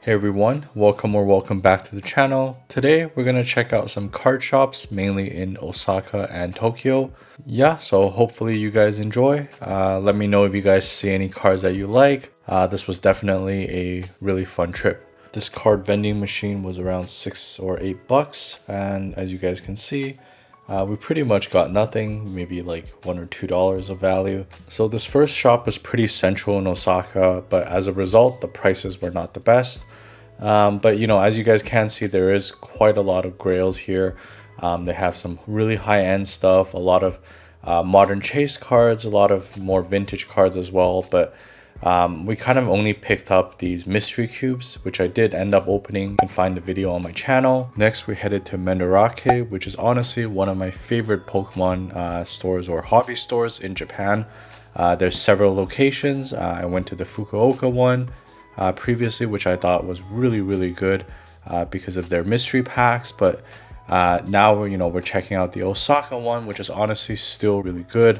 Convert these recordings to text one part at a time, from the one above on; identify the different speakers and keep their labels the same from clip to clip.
Speaker 1: Hey everyone, welcome back to the channel. Today we're going to check out some card shops, mainly in Osaka and Tokyo. Yeah, so hopefully you guys enjoy. Let me know if you guys see any cards that you like. This was definitely a really fun trip. This card vending machine was around $6 or $8, and as you guys can see, we pretty much got nothing, maybe like $1 or $2 of value. So this first shop was pretty central in Osaka, but as a result, the prices were not the best. But you know, as you guys can see, there is quite a lot of grails here. They have some really high-end stuff, a lot of modern chase cards, a lot of more vintage cards as well. But we kind of only picked up these mystery cubes, which I did end up opening. You can find the video on my channel. Next, we headed to Mandarake, which is honestly one of my favorite Pokemon stores or hobby stores in Japan. There's several locations. I went to the Fukuoka one previously, which I thought was really good because of their mystery packs. But now we're checking out the Osaka one, which is honestly still really good.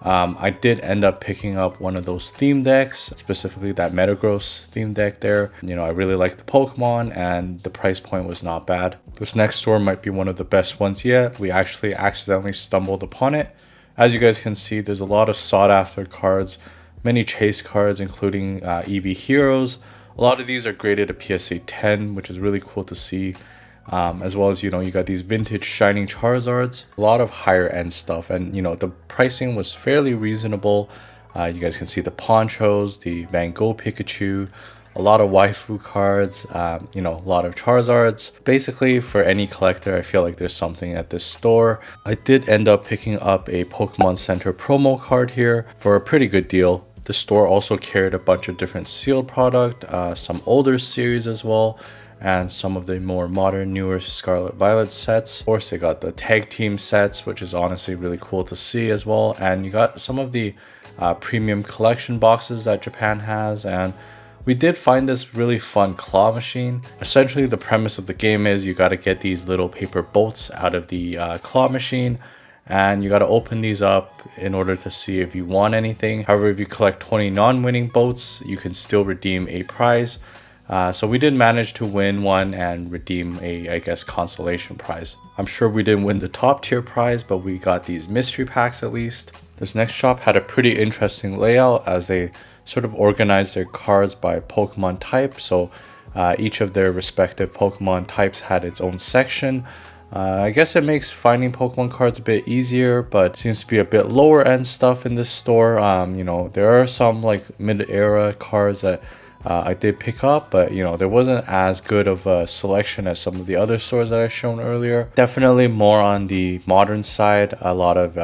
Speaker 1: I did end up picking up one of those theme decks, specifically that Metagross theme deck there. You know, I really like the Pokemon and the price point was not bad. This next store might be one of the best ones yet. We actually accidentally stumbled upon it. As you guys can see, there's a lot of sought after cards, many chase cards, including EV Heroes. A lot of these are graded a PSA 10, which is really cool to see. As well as, you got these vintage Shining Charizards, a lot of higher end stuff, and the pricing was fairly reasonable. You guys can see the ponchos, the Van Gogh Pikachu, a lot of waifu cards, a lot of Charizards. Basically, for any collector, I feel like there's something at this store. I did end up picking up a Pokemon Center promo card here for a pretty good deal. The store also carried a bunch of different sealed product, some older series as well, and some of the more modern, newer Scarlet Violet sets. Of course, they got the tag team sets, which is honestly really cool to see as well. And you got some of the premium collection boxes that Japan has. And we did find this really fun claw machine. Essentially, the premise of the game is you got to get these little paper boats out of the claw machine, and you got to open these up in order to see if you won anything. However, if you collect 20 non-winning boats, you can still redeem a prize. So we did manage to win one and redeem a, I guess, consolation prize. I'm sure we didn't win the top tier prize, but we got these mystery packs at least. This next shop had a pretty interesting layout as they sort of organized their cards by Pokemon type. So each of their respective Pokemon types had its own section. I guess it makes finding Pokemon cards a bit easier, but seems to be a bit lower end stuff in this store. There are some like mid-era cards that I did pick up, but there wasn't as good of a selection as some of the other stores that I shown earlier. Definitely more on the modern side, a lot of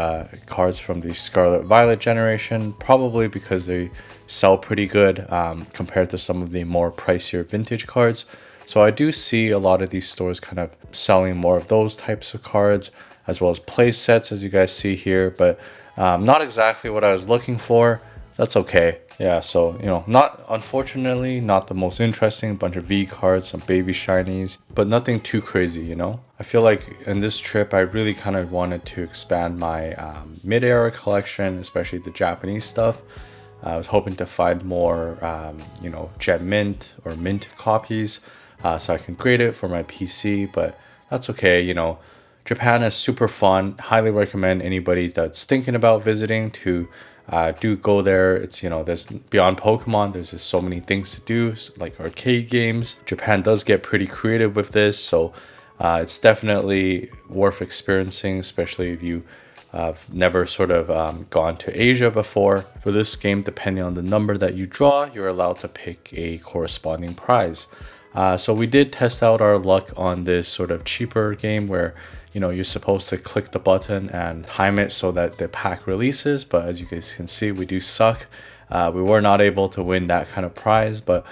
Speaker 1: cards from the Scarlet Violet generation, probably because they sell pretty good compared to some of the more pricier vintage cards. So I do see a lot of these stores kind of selling more of those types of cards, as well as play sets, as you guys see here, but not exactly what I was looking for. That's okay. Yeah, so unfortunately not the most interesting. Bunch of V cards, some baby shinies, but nothing too crazy. I feel like in this trip I really kind of wanted to expand my mid-era collection, especially the Japanese stuff. I was hoping to find more Gem Mint or Mint copies, so I can grade it for my PC, but that's okay. Japan is super fun. Highly recommend anybody that's thinking about visiting to do go there. It's there's beyond Pokemon, there's just so many things to do, like arcade games. Japan does get pretty creative with this, so it's definitely worth experiencing, especially if you have never sort of gone to Asia before. For this game, depending on the number that you draw, you're allowed to pick a corresponding prize. So we did test out our luck on this sort of cheaper game where you're supposed to click the button and time it so that the pack releases, but as you guys can see, we do suck. We were not able to win that kind of prize, but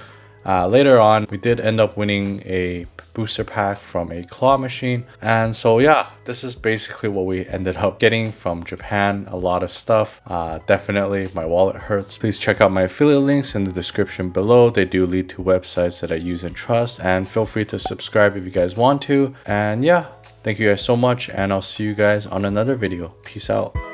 Speaker 1: later on we did end up winning a booster pack from a claw machine. And so yeah, this is basically what we ended up getting from Japan. A lot of stuff. Definitely my wallet hurts. Please check out my affiliate links in the description below. They do lead to websites that I use and trust, and feel free to subscribe if you guys want to. And yeah, thank you guys so much, and I'll see you guys on another video. Peace out.